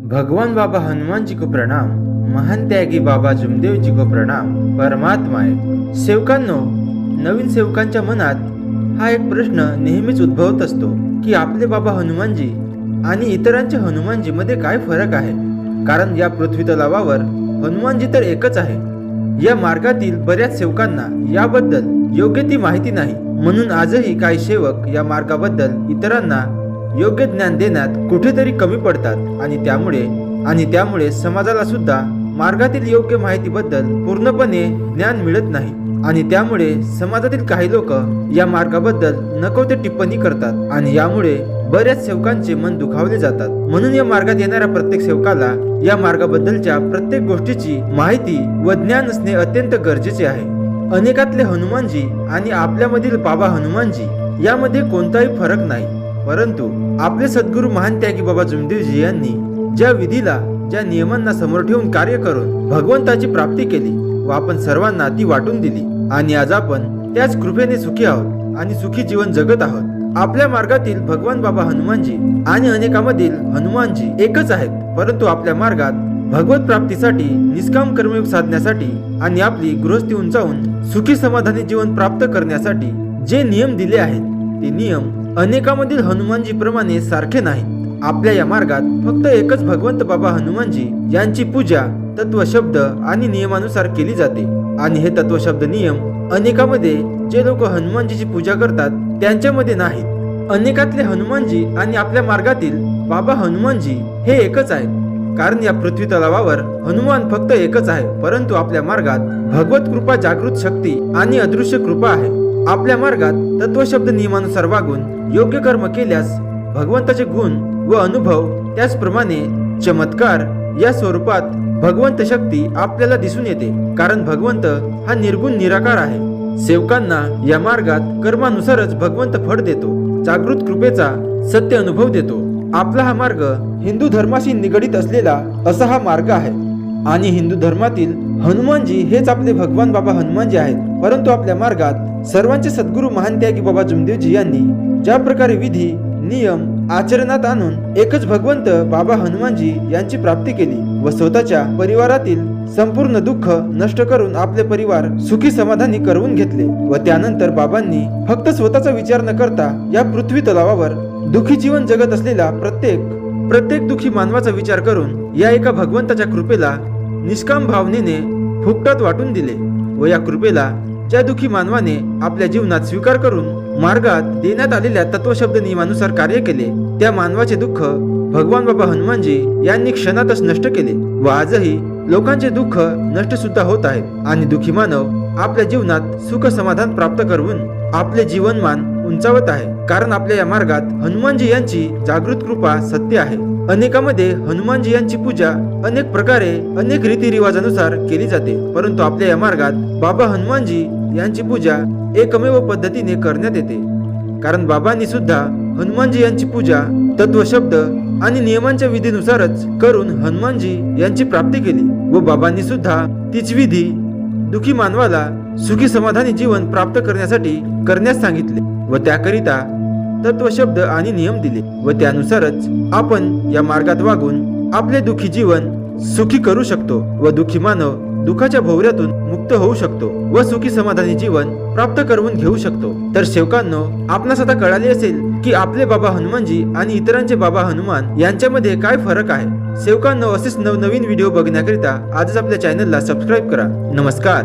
भगवान बाबा हनुमान जी को प्रणाम। महान त्यागी बाबा जुमदेव जी को प्रणाम। परमात्मा आहे। सेवकांनो, नवीन सेवकांच्या मनात हा एक प्रश्न नेहमीच उद्भवत असतो की आपले बाबा हनुमानजी आणि इतरांच्या हनुमानजी मध्ये काय फरक आहे। कारण या पृथ्वी तलावावर हनुमानजी तर एकच आहे। या मार्गातील बऱ्याच सेवकांना याबद्दल योग्य ती माहिती नाही, म्हणून आजही काही सेवक या मार्गाबद्दल इतरांना योग्य ज्ञान देण्यात कुठेतरी कमी पडतात आणि त्यामुळे समाजाला सुद्धा मार्गातील योग्य माहितीबद्दल पूर्णपणे ज्ञान मिळत नाही आणि त्यामुळे समाजातील काही लोक या मार्गाबद्दल नको ते टिप्पणी करतात आणि यामुळे बऱ्याच सेवकांचे मन दुखावले जातात। म्हणून या मार्गात येणाऱ्या प्रत्येक सेवकाला या मार्गाबद्दलच्या प्रत्येक गोष्टीची माहिती व ज्ञान असणे अत्यंत गरजेचे आहे। अनेकातले हनुमानजी आणि आपल्यामधील बाबा हनुमानजी यामध्ये कोणताही फरक नाही, परंतु आपले सद्गुरू महान त्यागी बाबा जुमदेवजी यांनी ज्या विधीला, ज्या नियमांना समोर ठेवून कार्य करून भगवंताची प्राप्ती केली व आपण सर्वांना ती वाटून दिली आणि आज आपण त्याच कृपेने सुखी आहोत आणि सुखी जीवन जगत आहोत। आपल्या मार्गातील भगवान बाबा हनुमानजी आणि अनेकामधील हनुमानजी एकच आहेत, परंतु आपल्या मार्गात भगवत प्राप्तीसाठी, निष्काम कर्मयोग साधण्यासाठी आणि आपली गृहस्थी उंचावून सुखी समाधानी जीवन प्राप्त करण्यासाठी जे नियम दिले आहेत ते नियम अनेकामधील हनुमानजी प्रमाणे सारखे नाहीत। आपल्या या मार्गात फक्त एकच भगवंत बाबा हनुमानजी यांची पूजा तत्व शब्द आणि नियमानुसार केली जाते आणि हे तत्व शब्द नियम अनेकामध्ये जे लोक हनुमानजीची पूजा करतात त्यांच्यामध्ये नाहीत। अनेकातले हनुमानजी आणि आपल्या मार्गातील बाबा हनुमानजी हे एकच आहेत, कारण या पृथ्वी तलावावर हनुमान फक्त एकच आहे, परंतु आपल्या मार्गात भगवत कृपा, जागृत शक्ती आणि अदृश्य कृपा आहे। आपल्या मार्गात तत्व शब्द नियमानुसार वागून योग्य कर्म केल्यास भगवंताचे गुण व अनुभव, त्याचप्रमाणे चमत्कार या स्वरूपात भगवंत शक्ती आपल्याला दिसून येते, कारण भगवंत हा निर्गुण निराकार आहे। सेवकांना या मार्गात कर्मानुसारच भगवंत फळ देतो, जागृत कृपेचा सत्य अनुभव देतो। आपला हा मार्ग हिंदू धर्माशी निगडित असलेला असा हा मार्ग आहे आणि हिंदू धर्मातील हनुमानजी हेच आपले भगवान बाबा हनुमानजी आहेत, परंतु आपल्या मार्गात सर्वांचे सद्गुरू महान त्यागी बाबा जुमदेवजी यांनी ज्या प्रकारे विधी नियम आचरणात आणून एकच भगवंत बाबा हनुमानजी यांची प्राप्ती केली व स्वतःच्या परिवारातील संपूर्ण दुःख नष्ट करून आपले परिवार सुखी समाधानी करवून घेतले व त्यानंतर बाबांनी फक्त स्वतःचा विचार न करता या पृथ्वी तलावावर दुःखी जीवन जगत असलेला प्रत्येक दुःखी मानवाचा विचार करून या एका भगवंताच्या कृपेला निष्काम भावनेने फुकटात वाटून दिले व या कृपेला ज्या दुःखी मानवाने आपल्या जीवनात स्वीकार करून मार्गात देण्यात आलेल्या तत्वशब्द नियमानुसार कार्य केले त्या मानवाचे दुःख भगवान बाबा हनुमानजी यांनी क्षणातच नष्ट केले व आजही लोकांचे दुःख नष्ट सुद्धा होत आहे आणि दुःखी मानव आपल्या जीवनात सुख समाधान प्राप्त करून आपले जीवनमान उंचावत आहे, कारण आपल्या या मार्गात हनुमानजी यांची जागृत कृपा सत्य आहे। अनेकामध्ये हनुमानजी यांची पूजा अनेक प्रकारे अनेक रीतिरिवाजानुसार केली जाते, परंतु आपल्या या मार्गात बाबा हनुमानजी यांची पूजा एकमेव पद्धतीने करण्यात येते, कारण बाबांनी सुद्धा हनुमानजी यांची पूजा तत्व शब्द आणि नियमांच्या विधीनुसारच करून हनुमानजी यांची प्राप्ती केली व बाबांनी सुद्धा तीच विधी दुखी मानवाला सुखी समाधानी जीवन प्राप्त करण्यासाठी करण्यास सांगितले व त्याकरिता तत्व शब्द आणि नियम दिले व त्यानुसारच आपण या मार्गात वागून आपले दुखी जीवन सुखी करू शकतो व दुखी मानव दुःखाच्या भोवऱ्यातून मुक्त होऊ शकतो व सुखी समाधानी जीवन प्राप्त करून घेऊ शकतो। तर सेवकांनो, आपणास आता कळाले असेल की आपले बाबा हनुमानजी आणि इतरांचे बाबा हनुमान यांच्यामध्ये काय फरक आहे। सेवकांनो, असेच नवनवीन व्हिडिओ बघण्याकरिता आजच आपल्या चॅनलला सबस्क्राईब करा। नमस्कार।